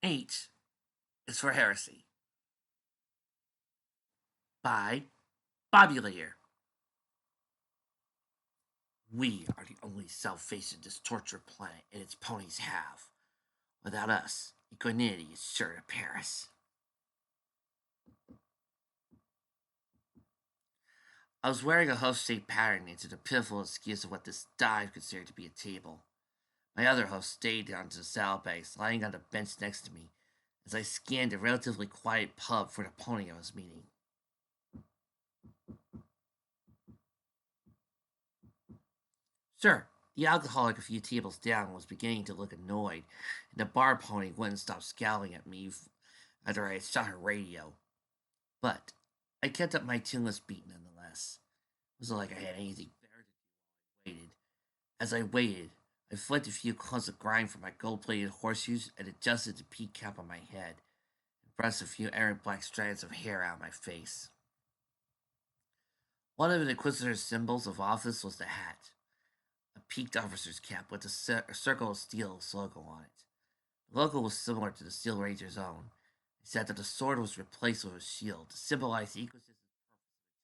H is for heresy. By Bobby Layer. We are the only salvation this tortured planet and its ponies have. Without us, equanimity is sure to perish. I was wearing a host-shaped pattern into the pitiful excuse of what this dive considered to be a table. My other host stayed down to the saddlebags, lying on the bench next to me, as I scanned the relatively quiet pub for the pony I was meeting. Sure, the alcoholic a few tables down was beginning to look annoyed, and the bar pony wouldn't stop scowling at me after I had shot her radio. But I kept up my tuneless beat nonetheless. It wasn't like I had anything better to do while I waited. As I waited, I flicked a few clumps of grime from my gold-plated horseshoes and adjusted the peak cap on my head, and brushed a few errant black strands of hair out of my face. One of the Inquisitor's symbols of office was the hat, a peaked officer's cap with a circle of steel logo on it. The logo was similar to the Steel Ranger's own, except that the sword was replaced with a shield to symbolize the ecosystem's purpose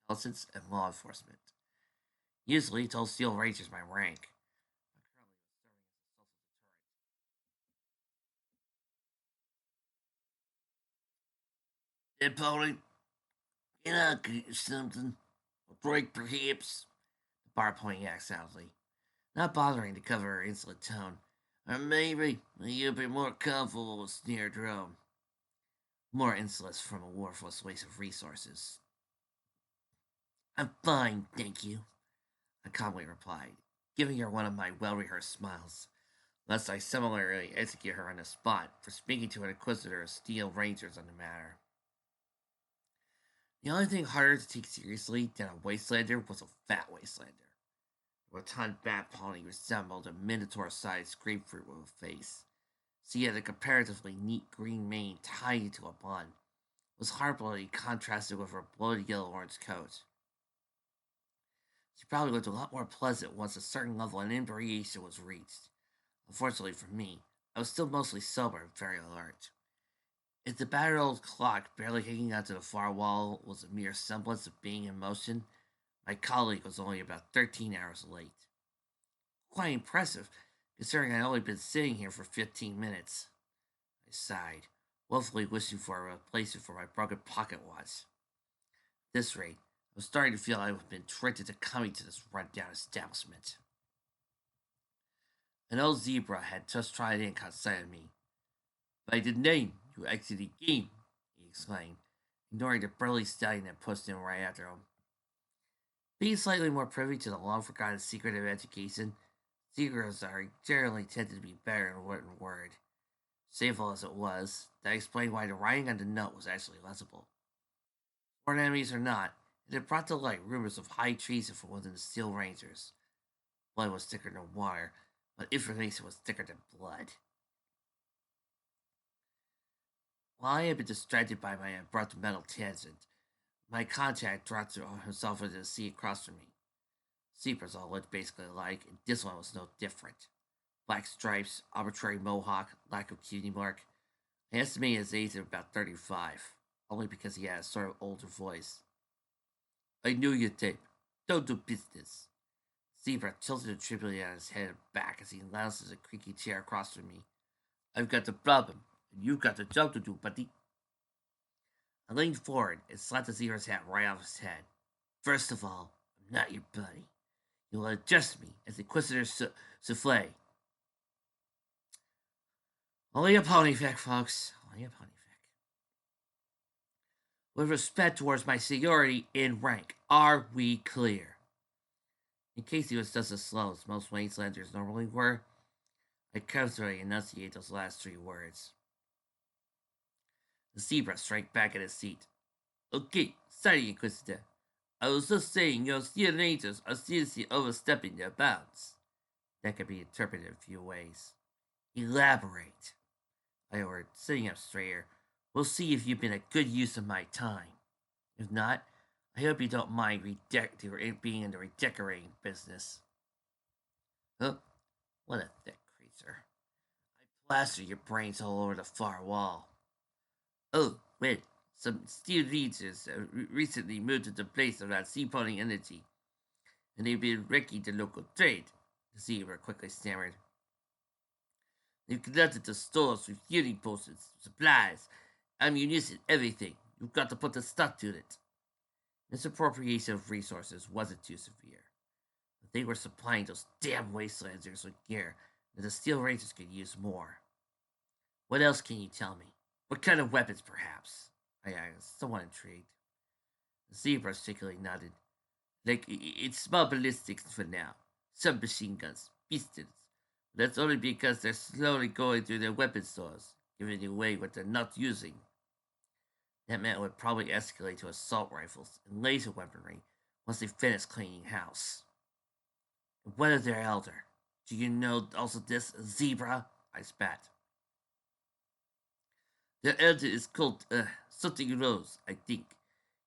of intelligence and law enforcement. Usually, it told Steel Rangers my rank, but currently it was serving as a social deterrent. Hey, Polly, can I get you something? A break, perhaps? The bar pony asked soundly, not bothering to cover her insolent tone. Or maybe you'll be more comfortable with Sneer Drone. More insolence from a worthless waste of resources. I'm fine, thank you, I calmly replied, giving her one of my well-rehearsed smiles, lest I similarly execute her on the spot for speaking to an inquisitor of Steel Rangers on the matter. The only thing harder to take seriously than a wastelander was a fat wastelander. The rotund bat pony resembled a minotaur-sized grapefruit with a face. She had a comparatively neat green mane tied into a bun, was horribly contrasted with her bloated yellow-orange coat. She probably looked a lot more pleasant once a certain level of inebriation was reached. Unfortunately for me, I was still mostly sober and very alert. If the battered old clock barely hanging onto the far wall was a mere semblance of being in motion, my colleague was only about 13 hours late. Quite impressive, considering I'd only been sitting here for 15 minutes. I sighed, woefully wishing for a replacement for my broken pocket watch. At this rate, I was starting to feel I had been tricked into coming to this run-down establishment. An old zebra had just tried in caught sight of me. By the name, you exit the game, he exclaimed, ignoring the burly stallion that pushed in right after him. Being slightly more privy to the long-forgotten secret of education, zebras are generally tended to be better in written word. Shameful as it was, that explained why the writing on the note was actually legible. Sworn enemies or not, it had brought to light rumors of high treason from within the Steel Rangers. Blood was thicker than water, but information was thicker than blood. While I had been distracted by my abrupt mental tangent, my contact dropped himself into the sea across from me. Zebras all looked basically alike, and this one was no different. Black stripes, arbitrary mohawk, lack of cutie mark. I estimated his age at about 35, only because he had a sort of older voice. I knew your tape. Don't do business. Zebra tilted a tribulate on his head and back as he lounged in a creaky chair across from me. I've got the problem, and you've got the job to do, buddy. I leaned forward and slapped the zebra's hat right off his head. First of all, I'm not your buddy. You will address me as Inquisitor Souffle. Only a ponyfic, folks. Only a ponyfic. With respect towards my seniority in rank, are we clear? In case he was just as slow as most Wastelanders normally were, I carefully enunciate those last three words. The zebra shrank back in his seat. Okay, sorry, Inquisitor. I was just saying your Steel Rangers are seriously overstepping their bounds. That could be interpreted in a few ways. Elaborate, I ordered, sitting up straighter. We'll see if you've been a good use of my time. If not, I hope you don't mind being in the redecorating business. Huh? What a thick creature. I Blaster your brains all over the far wall. Oh, wait. Some steel leaders recently moved to the place of that seaporting energy, and they've been wrecking the local trade, the zebra quickly stammered. They've flooded the stores with healing potions, supplies, ammunition, everything. You've got to put a stop to it. Misappropriation of resources wasn't too severe, but they were supplying those damn wastelanders with gear that the Steel Rangers could use more. What else can you tell me? What kind of weapons, perhaps? I asked, somewhat intrigued. The zebra shakily nodded. Like, it's small ballistics for now. Submachine guns, pistols. That's only because they're slowly going through their weapon stores, giving away what they're not using. That meant it would probably escalate to assault rifles and laser weaponry once they finish cleaning house. And what of their elder? Do you know also this zebra? I spat. Their elder is called, something Rose, I think.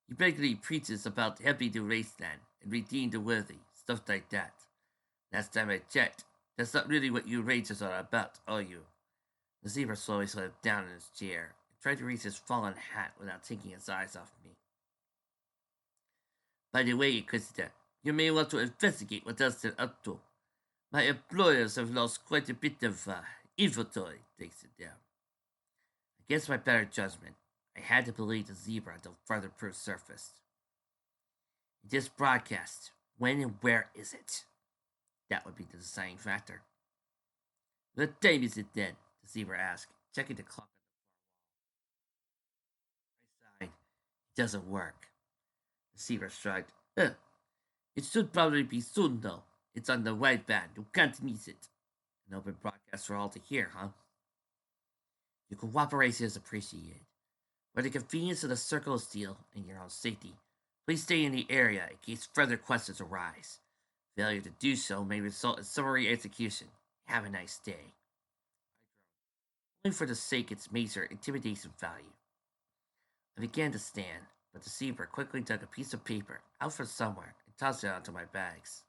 He regularly preaches about helping the wasteland and redeeming the worthy, stuff like that. Last time I checked, that's not really what you Rangers are about, are you? The zebra slowly slid down in his chair and tried to reach his fallen hat without taking his eyes off me. By the way, Equestria, you may want to investigate what else they're up to. My employers have lost quite a bit of inventory thanks to them. Against my better judgment, I had to believe the zebra until further proof surfaced. This broadcast, when and where is it? That would be the deciding factor. What time is it then? The zebra asked, checking the clock on the far wall. I sighed. It doesn't work. The zebra shrugged. It should probably be soon, though. It's on the wideband. You can't miss it. An open broadcast for all to hear, huh? Your cooperation is appreciated. For the convenience of the Circle of Steel and your own safety, please stay in the area in case further questions arise. Failure to do so may result in summary execution. Have a nice day. Only for the sake of its major intimidation value. I began to stand, but the zebra quickly dug a piece of paper out from somewhere and tossed it onto my bags.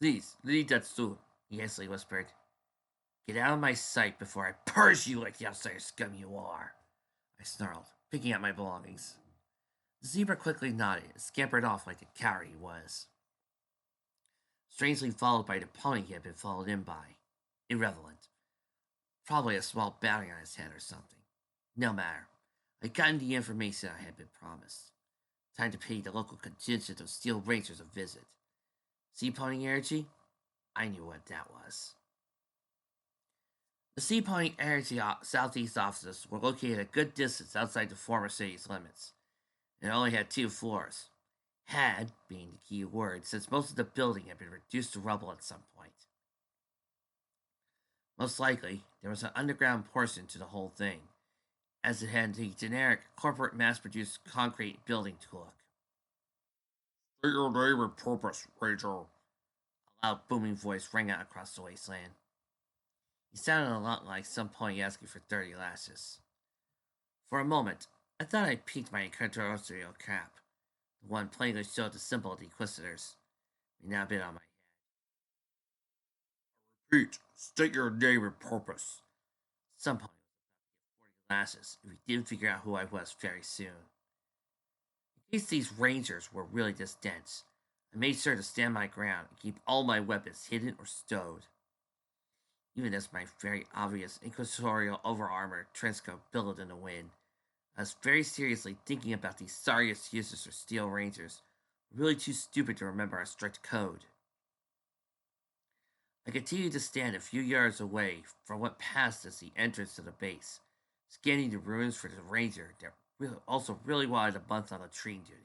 Please, leave that soon, he hastily whispered. Get out of my sight before I purge you like the outsider scum you are, I snarled, picking up my belongings. The zebra quickly nodded and scampered off like the coward he was. Strangely followed by the pony he had been followed in by. Irrelevant. Probably a small bounty on his head or something. No matter. I'd gotten the information I had been promised. Time to pay the local contingent of Steel Rangers a visit. Sea pony energy? I knew what that was. The Sea Pony Energy Southeast offices were located a good distance outside the former city's limits, and only had 2 floors. Had being the key word, since most of the building had been reduced to rubble at some point. Most likely, there was an underground portion to the whole thing, as it had the generic corporate mass-produced concrete building to look. State your name and purpose, Ranger. A loud booming voice rang out across the wasteland. He sounded a lot like some pony asking for 30 lashes. For a moment, I thought I peaked my Equestria cap. The one plainly showed the symbol of the Inquisitors. It now been on my head. Repeat, state your name and purpose. Some pony was about to get 40 lashes if he didn't figure out who I was very soon. In case these rangers were really this dense, I made sure to stand my ground and keep all my weapons hidden or stowed. Even as my very obvious inquisitorial over-armor trenchcoat billowed in the wind, I was very seriously thinking about these sorry excuses for Steel Rangers, really too stupid to remember our strict code. I continued to stand a few yards away from what passed as the entrance to the base, scanning the ruins for the ranger that also really wanted a month on latrine duty.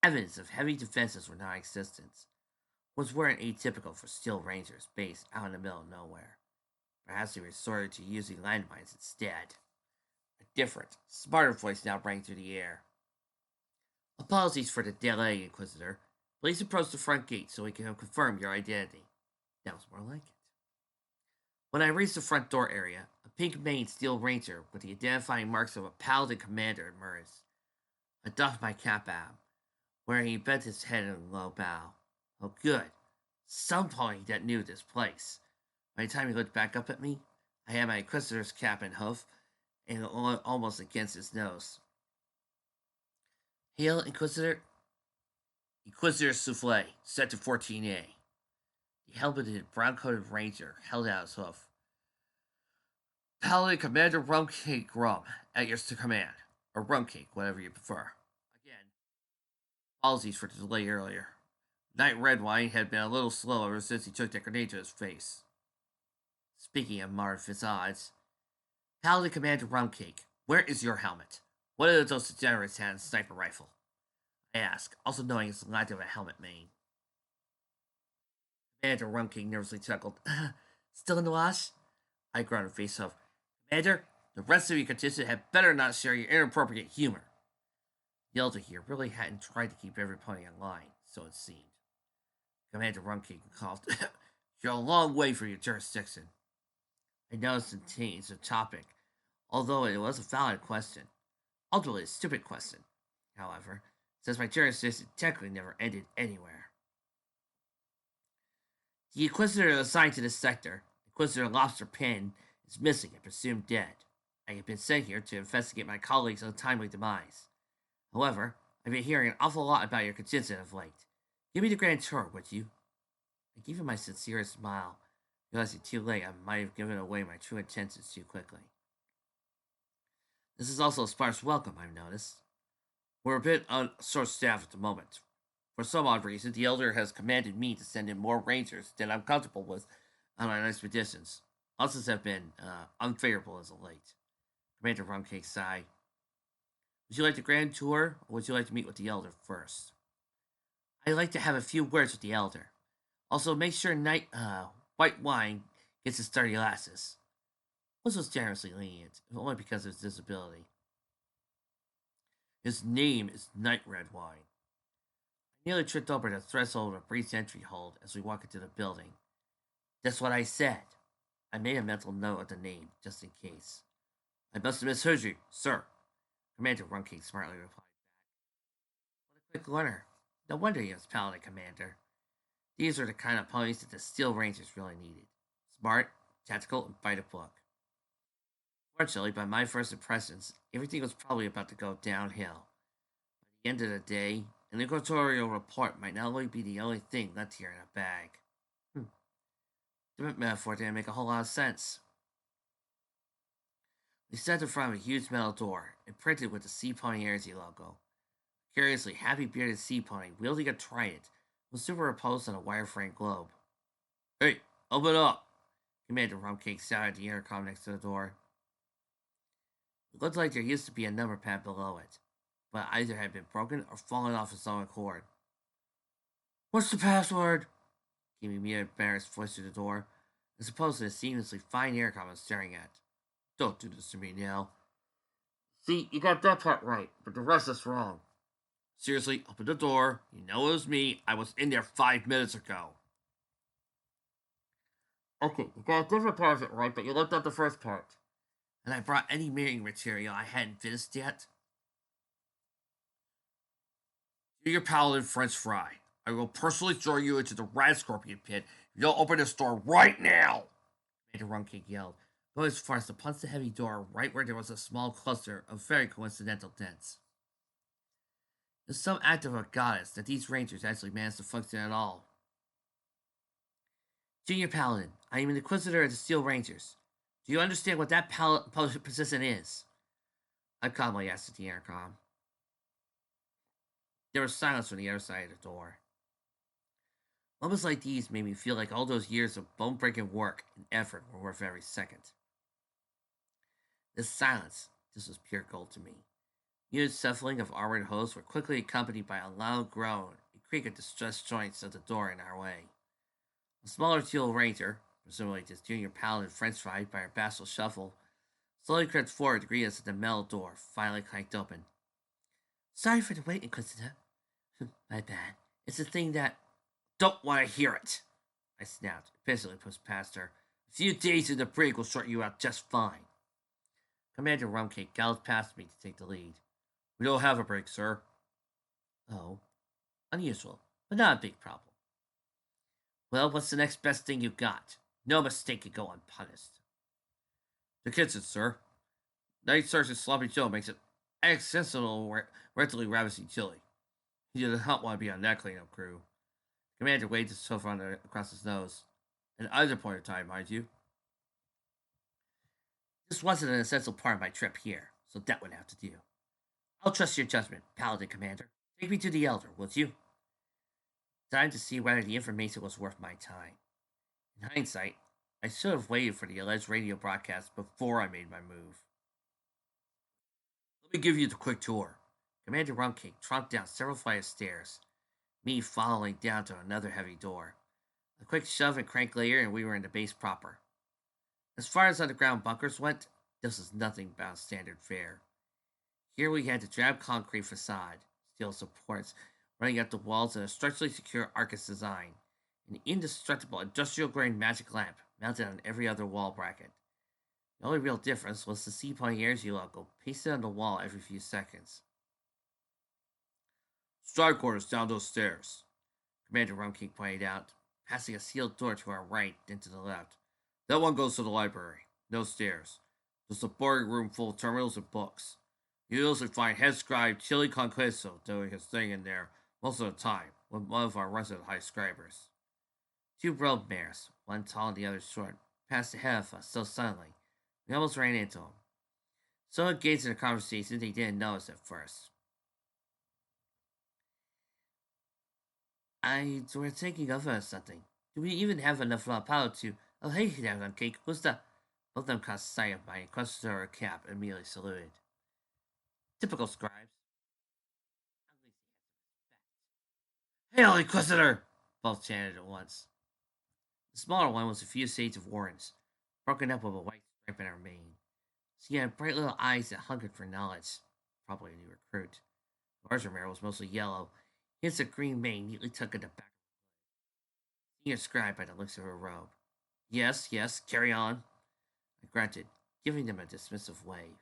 Evidence of heavy defenses were non-existent, which weren't atypical for Steel Rangers based out in the middle of nowhere. Perhaps they resorted to using landmines instead. A different, smarter voice now rang through the air. Apologies for the delay, Inquisitor. Please approach the front gate so we can confirm your identity. That was more like it. When I reached the front door area, a pink-maned Steel Ranger with the identifying marks of a Paladin commander emerged. I doffed my cap at him, where he bent his head in a low bow. Oh, good. Some pony that knew this place. By the time he looked back up at me, I had my Inquisitor's cap and hoof, and almost against his nose. Hail, Inquisitor. Inquisitor Souffle, set to 14A. The helmeted, brown-coated ranger held out his hoof. Paladin Commander Rumcake Rum, at your command. Or Rumcake, whatever you prefer. Again, apologies for the delay earlier. Knight Redwine had been a little slow ever since he took that grenade to his face. Speaking of Marvin's odds, Paladin Commander Rumcake, where is your helmet? What did those degenerates have in a sniper rifle? I asked, also knowing his lack of a helmet main. Commander Rumcake nervously chuckled. Still in the wash? I grunted face off. Commander, the rest of your contingent had better not share your inappropriate humor. The elder here really hadn't tried to keep everybody in line, so it seemed. Commander Rumcake coughed. You're a long way from your jurisdiction. I noticed and changed the topic, although it was a valid question. Ultimately, a stupid question, however, since my jurisdiction technically never ended anywhere. The Inquisitor assigned to this sector, Inquisitor Lobster Pen, is missing and presumed dead. I have been sent here to investigate my colleague's untimely demise. However, I've been hearing an awful lot about your contingent of late. Give me the grand tour, would you? I gave him my sincerest smile, realizing too late I might have given away my true intentions too quickly. This is also a sparse welcome, I've noticed. We're a bit short-staffed at the moment. For some odd reason, the Elder has commanded me to send in more rangers than I'm comfortable with on my expeditions. Odds have been unfavorable as of late. Commander Rumcake sighed. Would you like the grand tour, or would you like to meet with the Elder first? I'd like to have a few words with the Elder. Also, make sure white wine gets his 30 glasses. This was generously lenient, if only because of his disability. His name is Night Red Wine. I nearly tripped over the threshold of a brief entry hold as we walked into the building. That's what I said. I made a mental note of the name, just in case. I must have misheard you, sir. Commander Rumcake smartly replied back. What a quick learner. No wonder he was Paladin Commander. These are the kind of ponies that the Steel Rangers really needed. Smart, tactical, and by the book. Fortunately, by my first impressions, everything was probably about to go downhill. By the end of the day, an inquisitorial report might not only be the only thing left here in a bag. The metaphor didn't make a whole lot of sense. We stood in front of a huge metal door, imprinted with the Sea Pony Energy logo. A curiously happy bearded sea pony wielding a trident was superimposed on a wireframe globe. Hey, open up! Commander Rumcake shouted at the intercom next to the door. It looked like there used to be a number pad below it, but either had been broken or fallen off its own accord. What's the password? Came immediate embarrassed voice through the door, as opposed to the seamlessly fine intercom I was staring at. Don't do this to me now. See, you got that part right, but the rest is wrong. Seriously, open the door. You know it was me. I was in there 5 minutes ago. Okay, you got a different part of it right, but you left out the first part. And I brought any meeting material I hadn't finished yet. Do your paladin French fry. I will personally throw you into the rat scorpion pit if you don't open this door right now! Commander Rumcake yelled, going as far as to punch the heavy door right where there was a small cluster of very coincidental dents. It was some act of a goddess that these rangers actually managed to function at all. Junior Paladin, I am an Inquisitor of the Steel Rangers. Do you understand what that position is? I calmly asked at the intercom. There was silence from the other side of the door. Moments like these made me feel like all those years of bone-breaking work and effort were worth every second. This silence, this was pure gold to me. Muted shuffling of armored hosts were quickly accompanied by a loud groan and creak of the distressed joints of the door in our way. A smaller teal ranger, presumably just junior paladin French fried by our bashful shuffle, slowly crept forward to greet us at the metal door, finally clanked open. Sorry for the wait, Inquisitor. My bad. It's a thing that... Don't want to hear it! I snapped, impatiently pushed past her. A few days in the brig will sort you out just fine. Commander Rumcake galloped past me to take the lead. We don't have a brig, sir. Oh. Unusual, but not a big problem. Well, what's the next best thing you got? No mistake can go unpunished. The kitchen, sir. Night Sergeant Sloppy Joe makes an accidental readily ravishing chili. He did not want to be on that cleanup crew. Commander waved his sofa across his nose. At either point of time, mind you. This wasn't an essential part of my trip here, so that would have to do. I'll trust your judgment, Paladin Commander. Take me to the Elder, would you? Time to see whether the information was worth my time. In hindsight, I should have waited for the alleged radio broadcast before I made my move. Let me give you the quick tour. Commander Rumcake tromped down several flights of stairs, me following down to another heavy door. A quick shove and crank later, and we were in the base proper. As far as underground bunkers went, this was nothing but standard fare. Here we had the drab concrete facade, steel supports running up the walls, and a structurally secure Arcus design, an indestructible industrial-grade magic lamp mounted on every other wall bracket. The only real difference was the Sea Pioneers logo pasted on the wall every few seconds. Strike quarters down those stairs, Commander Rumking pointed out, passing a sealed door to our right and to the left. That one goes to the library. No stairs. Just a boring room full of terminals and books. You usually find head scribe Chili Conquesto doing his thing in there most of the time, with one of our resident high scribers. Two road mares, one tall and the other short, passed ahead of us so suddenly, we almost ran into them. So engaged in a conversation they didn't notice at first. We're thinking of something. Do we even have enough power to... Oh, hey there, Cake. Who's the... Both of them caught sight of my Equestria cap and immediately saluted. Typical scribes. Hail, Inquisitor! Both chanted at once. The smaller one was a few shades of orange, broken up with a white stripe in her mane. She had bright little eyes that hungered for knowledge. Probably a new recruit. The larger mare was mostly yellow, hints of green mane neatly tucked in the back. Senior scribe by the looks of her robe. Yes, carry on. I grunted, giving them a dismissive wave.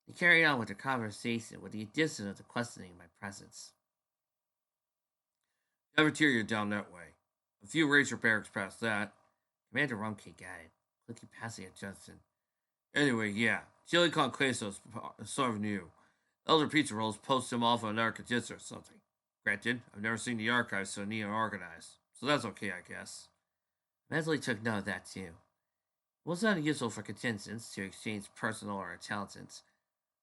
They carried on with their conversation with the addition of the questioning in my presence. Cafeteria down that way. A few razor barracks past that. Commander Rumcake added, quickly passing at Johnson. Anyway, yeah, Chili Con Queso's sort of new. Elder Pizza Rolls posts him off on Architects or something. Granted, I've never seen the archives so neat and organized, so that's okay, I guess. Mentally took note of that too. It wasn't unusual for contingents to exchange personal or intelligence,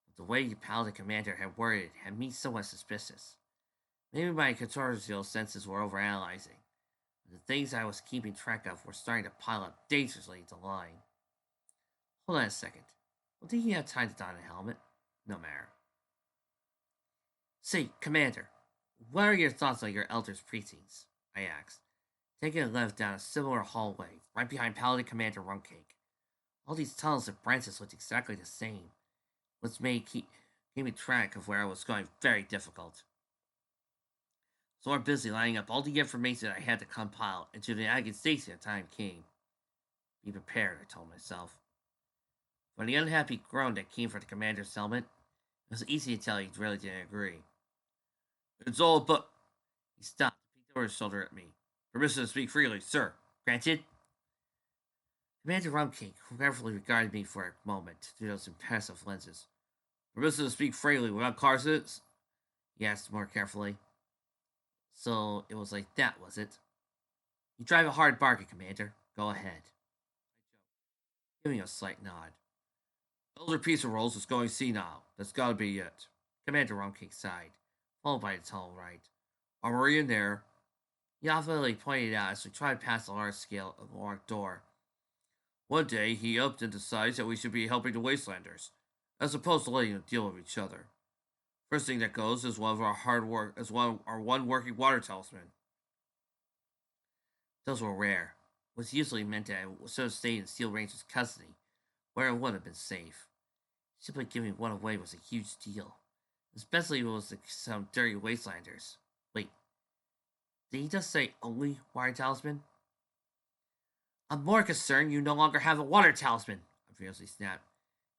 but the way the Paladin Commander had worded it had me somewhat suspicious. Maybe my contortional senses were overanalyzing. The things I was keeping track of were starting to pile up dangerously into line. Hold on a second. Well, did you have time to don a helmet? No matter. Say, Commander, what are your thoughts on your elder's precincts? I asked, taking a left down a similar hallway, right behind Paladin Commander Rumcake. All these tunnels and branches looked exactly the same, which made keeping track of where I was going very difficult. So I'm busy lining up all the information I had to compile into the United States when time came. Be prepared, I told myself. From the unhappy groan that came from the commander's helmet, it was easy to tell he really didn't agree. It's all but... He stopped, peeked over his shoulder at me. Permission to speak freely, sir. Granted? Commander Rumcake carefully regarded me for a moment through those impassive lenses. Permission to speak freely without carcasses? He asked more carefully. So it was like that, was it? You drive a hard bargain, Commander. Go ahead. Giving a slight nod. Elder Pizza Rolls is going senile. That's gotta be it. Commander Rumcake sighed, followed by the tall right. Armory in there. He obviously pointed out as we tried past the large scale of the locked door. One day he upped and decides that we should be helping the Wastelanders, as opposed to letting them deal with each other. First thing that goes is one of our one working water talisman. Those were rare, which usually meant that I should have stayed in Steel Ranger's custody, where it would have been safe. Simply giving one away was a huge deal, especially if it was some dirty Wastelanders. Wait, did he just say only water talisman? I'm more concerned you no longer have a water talisman, I fiercely snapped.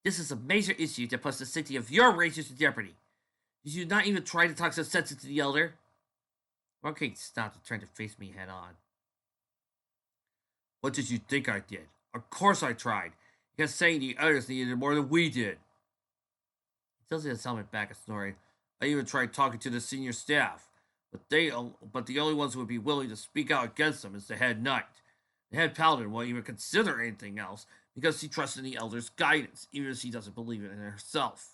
This is a major issue that puts the city of your Rangers in jeopardy. Did you not even try to talk some sense into the Elder? Rumcake stopped and turned to face me head on. What did you think I did? Of course I tried. Because saying the others needed it more than we did. He tilted his helmet back and snoring. I even tried talking to the senior staff, but the only ones who would be willing to speak out against them is the head knight. The head paladin won't even consider anything else because she trusts in the elder's guidance, even if she doesn't believe it in herself.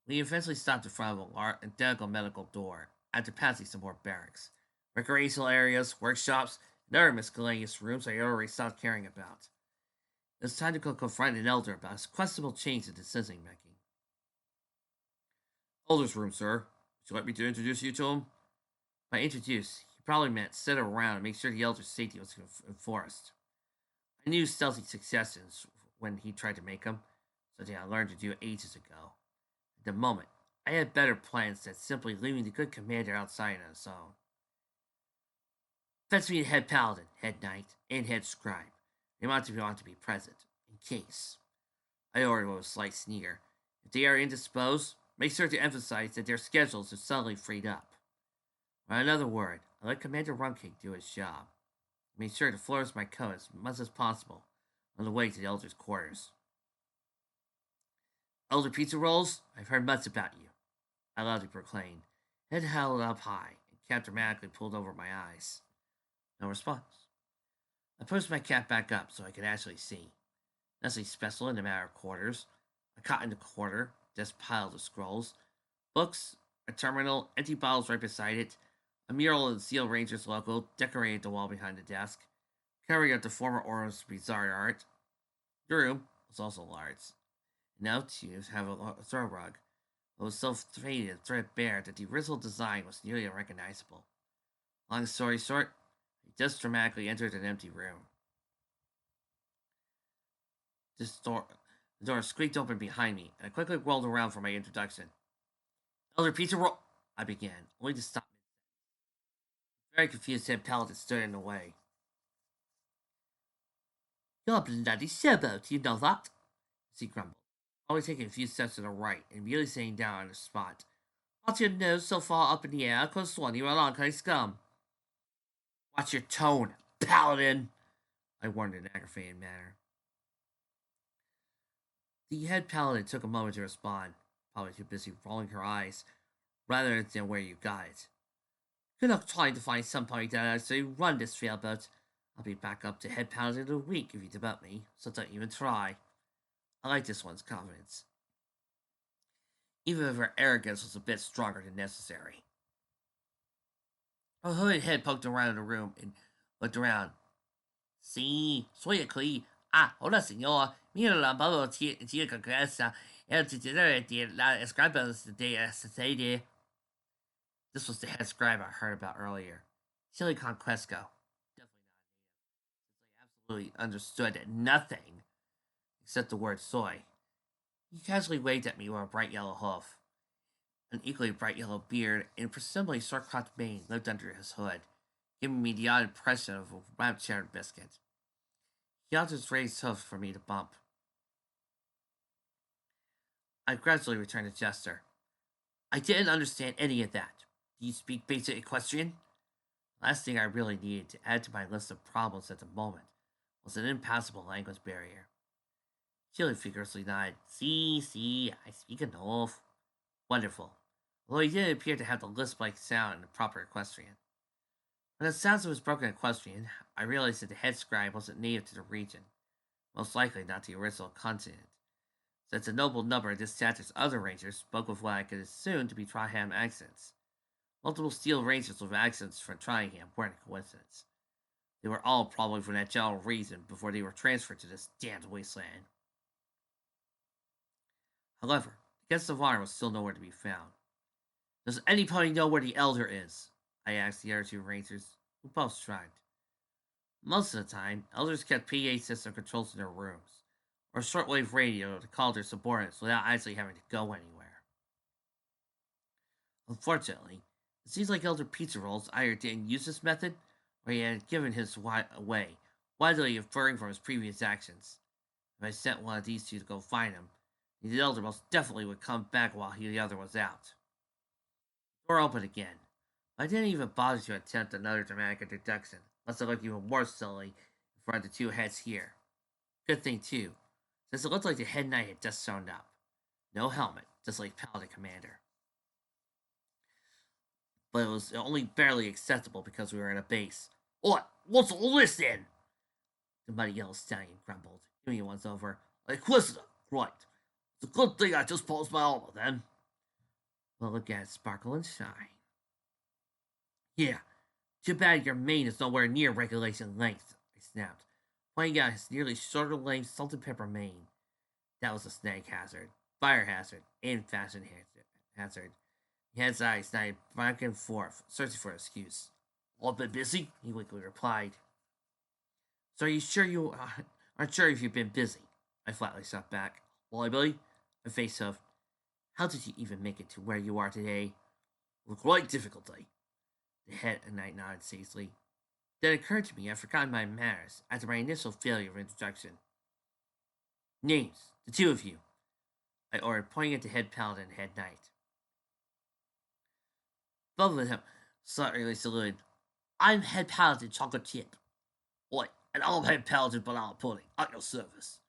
We eventually stopped in front of a large, identical medical door, after passing some more barracks, recreational areas, workshops, and other miscellaneous rooms I already stopped caring about. It was time to go confront an elder about his questionable change in decision making. Elder's room, sir. Would you like me to introduce you to him? By introduce, he probably meant sit around and make sure the elder's safety was enforced. I knew stealthy suggestions when he tried to make them, something I learned to do ages ago. At the moment, I had better plans than simply leaving the good commander outside on his own. Fetch me the head paladin, head knight, and head scribe. They want to be present, in case. I ordered with a slight sneer. If they are indisposed, make sure to emphasize that their schedules are suddenly freed up. Or another word, I let Commander Rumking do his job. I made sure to flourish my coat as much as possible on the way to the Elder's quarters. Elder Pizza Rolls, I've heard much about you, I loudly proclaimed, head held up high, and cap dramatically pulled over my eyes. No response. I pushed my cap back up so I could actually see. Nothing special in the matter of quarters. A cot in the corner, desk piled with scrolls, books, a terminal, empty bottles right beside it, a mural of the Seal Rangers logo decorated the wall behind the desk, covering up the former Orm's bizarre art. The room was also large. Now to have a throw rug, but was so faded and threadbare that the original design was nearly unrecognizable. Long story short, I just dramatically entered an empty room. The door squeaked open behind me, and I quickly whirled around for my introduction. Elder Pizza Roll, I began, only to stop. Very confused head paladin stood in the way. You're a bloody showboat, you know that? He grumbled, always taking a few steps to the right and immediately sitting down on the spot. What's your nose so far up in the air? I could have sworn you were along scum. Watch your tone, paladin, I warned in an aggravated manner. The head paladin took a moment to respond, probably too busy rolling her eyes, rather than where you got it. Good luck trying to find somebody that actually run this sailboat. I'll be back up to head paladin in a week if you demote me, so don't even try. I like this one's confidence, even if her arrogance was a bit stronger than necessary. Her hooded head poked around the room and looked around. Sí, soy aquí. Ah, hola señor. Mira la mano tiene cabeza. El titular de la escriba de Society. This was the head scribe I heard about earlier. Silly Conquesco. Definitely not native, since I absolutely understood nothing except the word soy. He casually waved at me with a bright yellow hoof. An equally bright yellow beard and presumably short-cropped mane lived under his hood, giving me the odd impression of a wrapped cheddar biscuit. He held his raised hoof for me to bump. I gradually returned the gesture. I didn't understand any of that. Do you speak basic equestrian? Last thing I really needed to add to my list of problems at the moment was an impassable language barrier. Chili vigorously nodded. See, I speak enough. Wonderful. Although he didn't appear to have the lisp-like sound in the proper equestrian. When the sounds of his broken equestrian, I realized that the head scribe wasn't native to the region, most likely not the original continent, since a noble number of this chapter's other rangers spoke with what I could assume to be Triham accents. Multiple steel rangers with accents from Triham weren't a coincidence. They were all probably for that general reason before they were transferred to this damned wasteland. However, the guest of honor was still nowhere to be found. Does anybody know where the elder is? I asked the other two rangers, who both shrugged. Most of the time, elders kept PA system controls in their rooms, or shortwave radio to call their subordinates without actually having to go anywhere. Unfortunately, it seems like Elder Pizza Rolls either didn't use this method, or he had given his away, widely inferring from his previous actions. If I sent one of these two to go find him, the elder most definitely would come back while the other was out. The door opened again. I didn't even bother to attempt another dramatic introduction, lest I look even more silly front of the two heads here. Good thing, too, since it looked like the head knight had just shown up. No helmet, just like Paladin Commander. But it was only barely acceptable because we were in a base. What? What's all this then? The muddy yellow stallion grumbled, giving it once over. Equestria, right. It's a good thing I just posed my armor then. Well, look at it sparkle and shine. Yeah, too bad your mane is nowhere near regulation length, I snapped, pointing out his nearly shoulder length salted pepper mane. That was a snag hazard, fire hazard, and fashion hazard. He had his eyes nodded back and forth, searching for an excuse. All been busy? He weakly replied. So are you sure you aren't sure if you've been busy? I flatly shot back. Why, Billy? A face of, how did you even make it to where you are today? With great difficulty. The head knight nodded sagely. Then it occurred to me I'd forgotten my manners after my initial failure of introduction. Names, the two of you, I ordered, pointing at the head paladin and head knight. Both of them slightly saluted. I'm head paladin chocolate chip. Oi, and I'm head paladin banana pudding, at your service.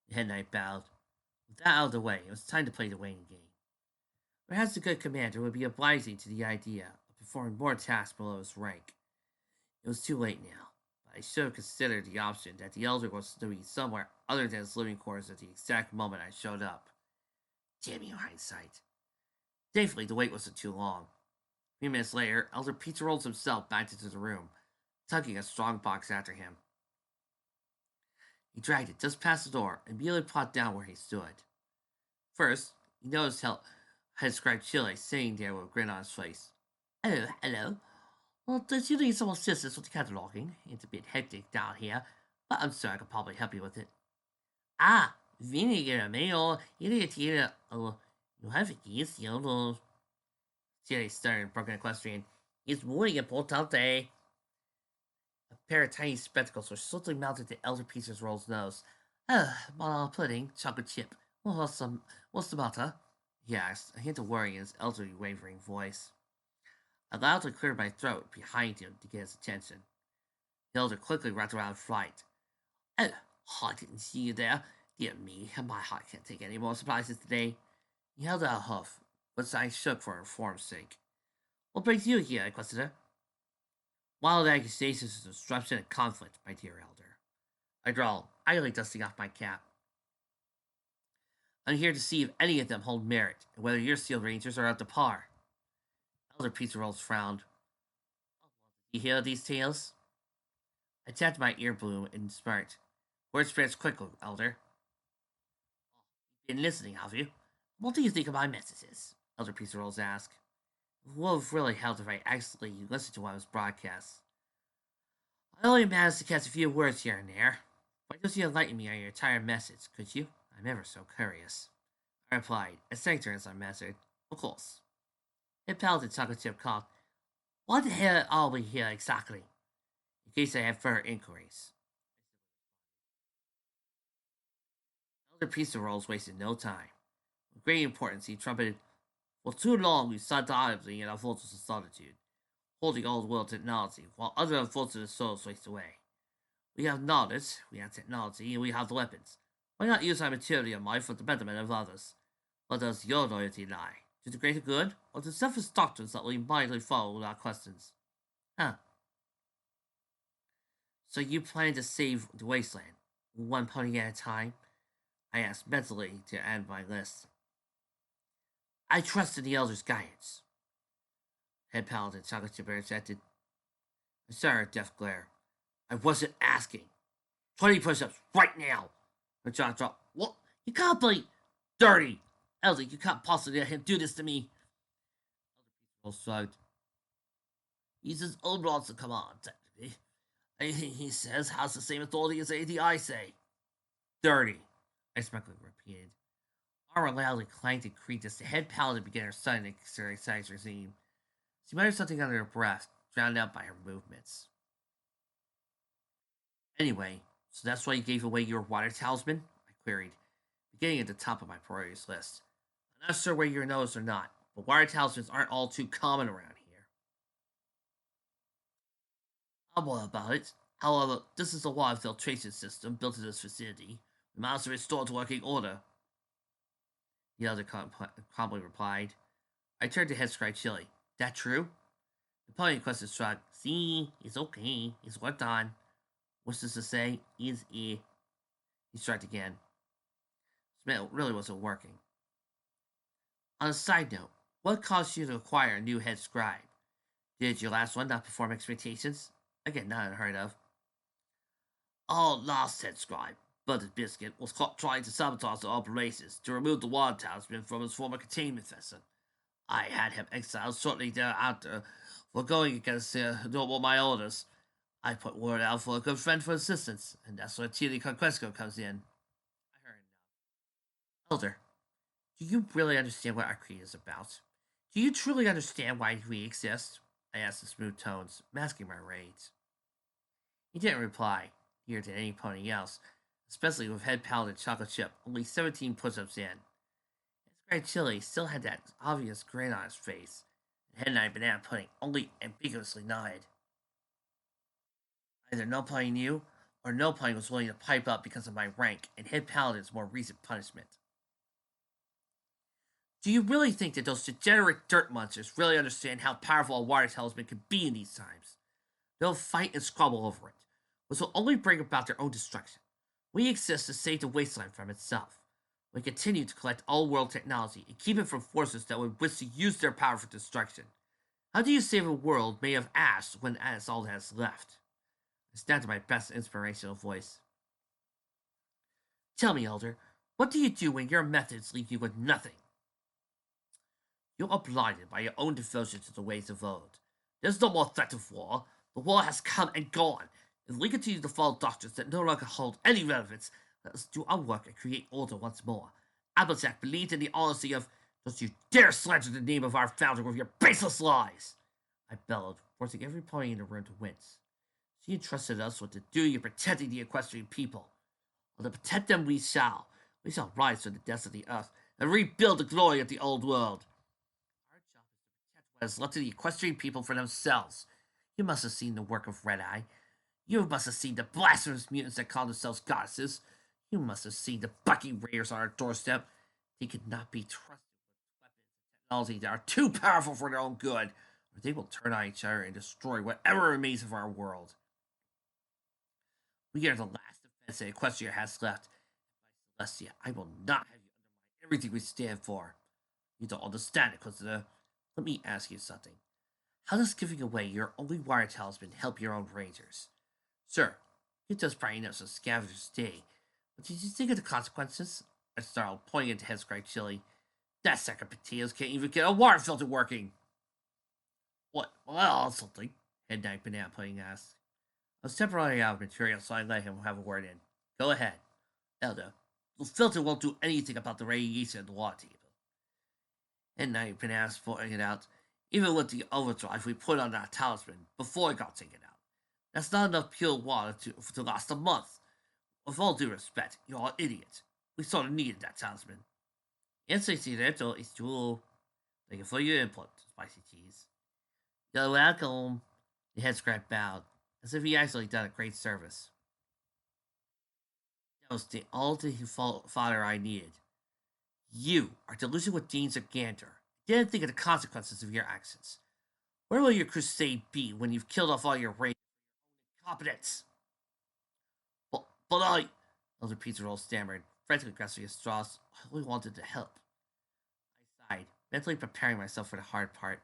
The head knight bowed. With that out of the way, it was time to play the waiting game. Perhaps the good commander would be obliging to the idea of performing more tasks below his rank. It was too late now, but I should have considered the option that the elder was to be somewhere other than his living quarters at the exact moment I showed up. Damn you, hindsight. Thankfully, the wait wasn't too long. A few minutes later, Elder Pizza rolls himself back into the room, tugging a strong box after him. He dragged it just past the door and immediately plopped down where he stood. First, he noticed head scribe Chile sitting there with a grin on his face. Hello, hello. Well, does you need some assistance with the cataloging? It's a bit hectic down here, but I'm sure I could probably help you with it. Ah, vinegar, mayo, irritieren. You have it, you Chile stuttered, broken equestrian. It's muy importante. A pair of tiny spectacles were swiftly mounted to Elder Pizza's Roll's nose. Banana pudding, chocolate chip. What's the matter? He asked, a hint of worry in his elderly, wavering voice. I loudly cleared my throat behind him to get his attention. The elder quickly wrapped around flight. Oh, I didn't see you there. Dear me, my heart can't take any more surprises today. He held out a hoof, but his eyes shook for form's sake. What brings you here, Equestria? Wild accusations of disruption and conflict, my dear elder. I drawled, idly dusting off my cap. I'm here to see if any of them hold merit, and whether your Steel Rangers are up to par. Elder Pizza Rolls frowned. You hear these tales? I tapped my ear balloon and smirked. Word spreads quickly, Elder. You've been listening, have you? What do you think of my messages? Elder Pizza Rolls asked. It would have really helped if I actually listened to what was broadcast. I only managed to catch a few words here and there. Why don't you enlighten me on your entire message, could you? I'm ever so curious. I replied, as sanctuary as I answered. Of course. Head Paladin Chocolate Chip called. What the hell are we here exactly? In case I have further inquiries. Elder Pizza Rolls wasted no time. With great importance, he trumpeted, for too long we sat idly in our fortress of solitude, holding old world technology, while other unfortunate souls waste away. We have knowledge, we have technology, and we have the weapons. Why not use our material might for the betterment of others? Where does your loyalty lie? To the greater good, or to selfish doctrines that we blindly follow without questions? Huh. So you plan to save the wasteland, one pony at a time? I asked mentally to end my list. I trust in the Elder's guidance. Head Paladin Chocolate Chip interjected. I saw her death glare. I wasn't asking. 20 push-ups right now. Her jaw dropped. What? You can't be dirty. Elder, you can't possibly let him do this to me. Elder Peaceful shrugged. He's his own laws to command, technically. Anything he says has the same authority as anything I say. Dirty, I smugly repeated. Armor loudly clanked and creaked as the head paladin began her sudden exercise regime. She muttered something under her breath, drowned out by her movements. Anyway, so that's why you gave away your water talisman? I queried, beginning at the top of my priorities list. I'm not sure whether you're noticed or not, but water talismans aren't all too common around here. I'm all about it. However, this is a water filtration system built in this facility. We must restore to working order. The other calmly replied. I turned to head Scry Chili. That true? The pony question shrugged. See, it's okay. It's worked on. What's this to say? Is He shrugged again. Smell really wasn't working. On a side note, what caused you to acquire a new head scribe? Did your last one not perform expectations? Again, not unheard of. Our last head scribe, Buttered Biscuit, was caught trying to sabotage the operations to remove the water talisman from his former containment vessel. I had him exiled shortly thereafter for going against my orders. I put word out for a good friend for assistance, and that's where Tilly Conquesco comes in. I heard now. Elder, do you really understand what our creed is about? Do you truly understand why we exist? I asked in smooth tones, masking my rage. He didn't reply, neither did any pony else, especially with head paladin chocolate chip only 17 push-ups in. His chili still had that obvious grin on his face, and head and banana pudding only ambiguously nodded. Either no pony knew, or no pony was willing to pipe up because of my rank and head paladin's more recent punishment. Do you really think that those degenerate dirt monsters really understand how powerful a water talisman can be in these times? They'll fight and squabble over it, which will only bring about their own destruction. We exist to save the wasteland from itself. We continue to collect all world technology and keep it from forces that would wish to use their power for destruction. How do you save a world made of ash when that's all that is left? I snapped at my best inspirational voice. Tell me, Elder, what do you do when your methods leave you with nothing? You are blinded by your own devotion to the ways of old. There's no more threat of war. The war has come and gone, and we continue to follow doctrines that no longer hold any relevance. Let us do our work and create order once more. Applejack believed in the honesty of. Don't you dare slander the name of our founder with your baseless lies! I bellowed, forcing every pony in the room to wince. She entrusted us with the duty of protecting the equestrian people. Well, to protect them we shall. We shall rise from the depths of the earth and rebuild the glory of the old world. Our job is to protect what is left to the equestrian people for themselves. You must have seen the work of Red Eye. You must have seen the blasphemous mutants that call themselves goddesses. You must have seen the Bucky Raiders on our doorstep. They could not be trusted with weapons and technology that are too powerful for their own good, or they will turn on each other and destroy whatever remains of our world. We are the last defense that Equestria has left. By Celestia, I will not have you undermine everything we stand for. You don't understand it, Equestria. Let me ask you something. How does giving away your only water talisman help your own rangers? Sir, it does probably know some scavengers day, but did you think of the consequences? I snarled, pointing into Headscry Chili. That sack of potatoes can't even get a water filter working. What? Well, something, Head Knight Banana Pudding asked. I was temporarily out of material, so I let him have a word in. Go ahead. Elder, the filter won't do anything about the radiation in the water table. Head Knight Banana pointing it out. Even with the overdrive we put on that talisman before it got taken out. That's not enough pure water to last a month. With all due respect, you're an idiot. We sort of needed that talisman. Ese cierto is true. Thank you for your input, Spicy Cheese. You're welcome. The head scrap bowed, as if he actually done a great service. That was all the fodder I needed. You are delusional with Deans of Gander. Didn't think of the consequences of your actions. Where will your crusade be when you've killed off all your rangers for your own incompetence? But I, Elder Pizza Roll stammered, frantically grasping his straws. I only wanted to help. I sighed, mentally preparing myself for the hard part.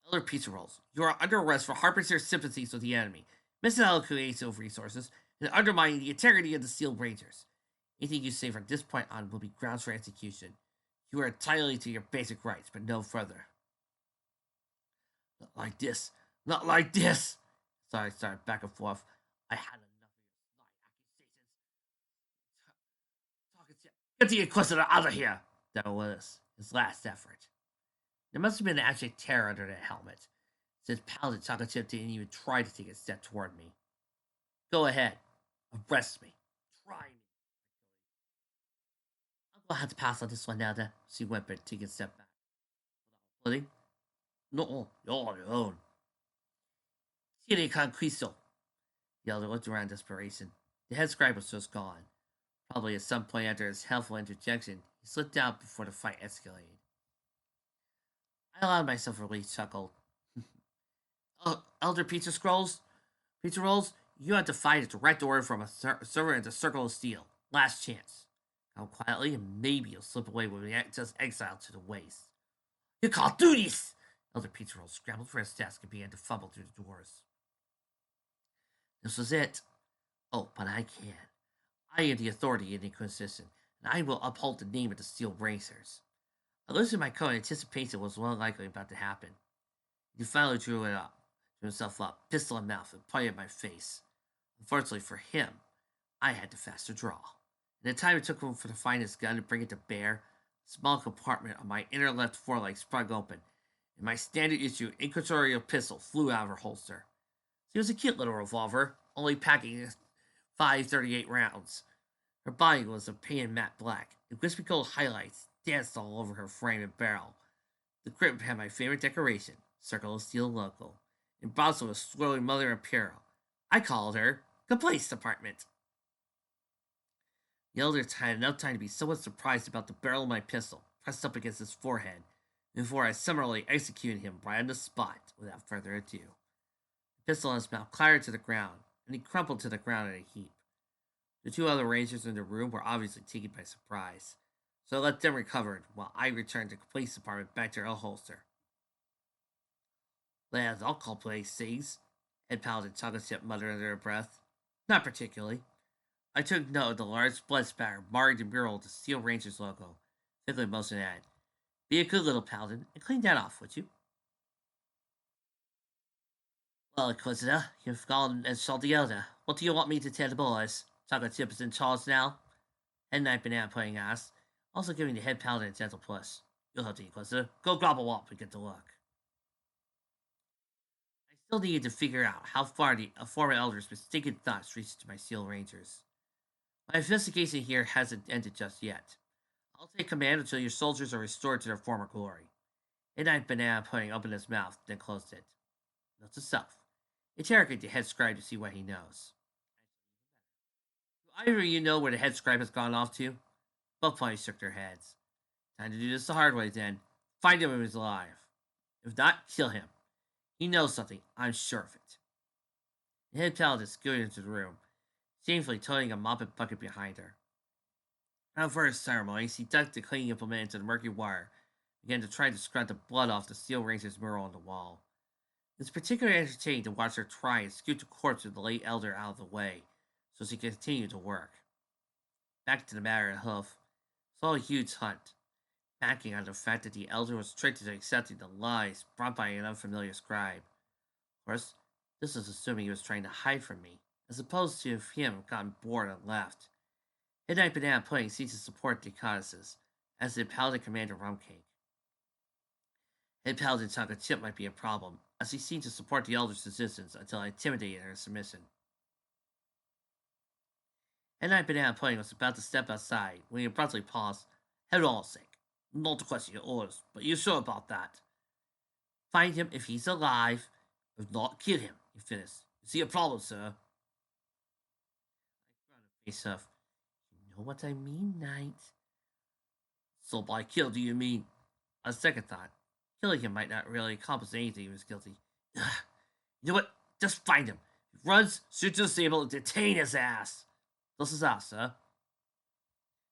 Elder Pizza Rolls, you are under arrest for harboring your sympathies with the enemy, misallocating of resources, and undermining the integrity of the Steel Rangers. Anything you say from this point on will be grounds for execution. You are entitled to your basic rights, but no further. Not like this. Not like this! Sorry, I started back and forth. I had enough of your snide accusations. Get the Inquisitor out of here! That was his last effort. There must have been an abject terror under that helmet, since Paladin Chocolate Chip didn't even try to take a step toward me. Go ahead. Arrest me. Try me. I'll have to pass on this one, Nelda, she whimpered, taking a step back. Pudding? No, you're on your own. Tiene conquisto. The elder looked around in desperation. The head scribe was just gone. Probably at some point after his helpful interjection, he slipped out before the fight escalated. I allowed myself a relief chuckle. Elder Pizza Scrolls? Pizza Rolls? You have to fight a direct order from a server in the Circle of Steel. Last chance. Come quietly, and maybe you'll slip away when we just exiled to the waste. You call duties! Elder Pizza Rolls scrambled for his desk and began to fumble through the doors. This was it. Oh, but I can. I am the authority in the Inquisition, and I will uphold the name of the Steel Racers. I loosened my coat in anticipation was well likely about to happen. He finally drew himself up, pistol in mouth, and pointed at my face. Unfortunately for him, I had the faster draw. In the time it took him for the finest gun to bring it to bear, a small compartment on my inner left foreleg sprung open, and my standard issue Inquisitorial pistol flew out of her holster. She was a cute little revolver, only packing 5.38 rounds. Her body was a painted matte black, and wispy gold highlights danced all over her frame and barrel. The grip had my favorite decoration, Circle of Steel logo, embossed with a swirling mother of pearl. I called her the Police Department. The elder had enough time to be somewhat surprised about the barrel of my pistol pressed up against his forehead before I summarily executed him right on the spot without further ado. The pistol in his mouth clattered to the ground, and he crumpled to the ground in a heap. The two other rangers in the room were obviously taken by surprise, so I let them recover while I returned the police department back to their holster. Lads, I'll call police things, Head Paladin Chocolate muttered under their breath. Not particularly. I took note of the large blood spatter marring the mural of the Steel Rangers logo, thickly motioned at. Be a good little paladin and clean that off, would you? Well, Inquisitor, you've gone and shot the elder. What do you want me to tell the boys? Chocolate Chip is in charge now? Head Knight Banana Pudding asked, also giving the head paladin a gentle push. You'll have to, Inquisitor. Go gobble up and get to work. I still needed to figure out how far the former elder's mistaken thoughts reached to my Steel Rangers. My investigation here hasn't ended just yet. I'll take command until your soldiers are restored to their former glory. Midnight Banana Pudding opened his mouth, then closed it. Note to self. Interrogate the head scribe to see what he knows. Do either of you know where the head scribe has gone off to? Both parties shook their heads. Time to do this the hard way, then. Find him if he's alive. If not, kill him. He knows something, I'm sure of it. The head paladin scooted into the room, shamefully toting a mop and bucket behind her. Without further ceremonies, he ducked the cleaning implement into the murky wire, began to try to scrub the blood off the Steel Ranger's mural on the wall. It was particularly entertaining to watch her try and scoot the corpse of the late elder out of the way, so she could continue to work. Back to the matter of Hoof, saw a huge hunt, backing on the fact that the elder was tricked into accepting the lies brought by an unfamiliar scribe. Of course, this was assuming he was trying to hide from me, as opposed to if him gotten bored and left. Midnight Banana Pudding seemed to support the codices, as did Paladin Commander Rumcake. Head Paladin Chocolate Chip might be a problem, as he seemed to support the elder's resistance until I intimidated her submission. Midnight Banana Pudding was about to step outside when he abruptly paused. Head all sake. Not to question your orders, but you're sure about that? Find him if he's alive. If not, kill him, he finished. You see a problem, sir? I frowned a face off. You know what I mean, Knight? So by kill, do you mean? On second thought, killing him might not really accomplish anything if he was guilty. Ugh. You know what? Just find him. If he runs, shoot to the stable and detain his ass. This is us, sir.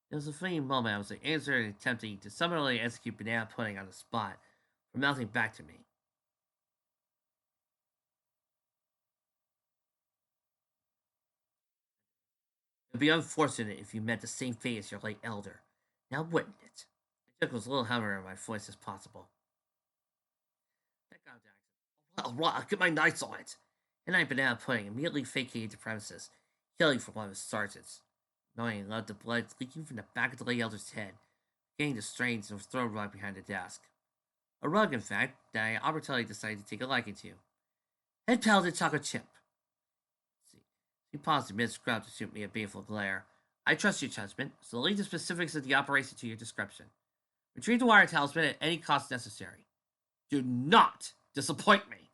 It was a fleeting moment I was answering attempting to summarily execute Banana Pudding on the spot for mouthing back to me. It would be unfortunate if you met the same fate as your late elder. Now wouldn't it? I took as little hammer in my voice as possible. That got Jackson. Alright, I'll get my knights on it. And I Banana Pudding immediately vacated the premises, killing for one of his sergeants. Knowing he loved the blood leaking from the back of the late elder's head, getting the strains and was thrown rug behind the desk. A rug, in fact, that I arbitrarily decided to take a liking to. Head Paladin Chocolate Chip. He paused mid-scrub to shoot me a baneful glare. I trust your judgment, so leave the specifics of the operation to your description. Retrieve the wire talisman at any cost necessary. Do not disappoint me!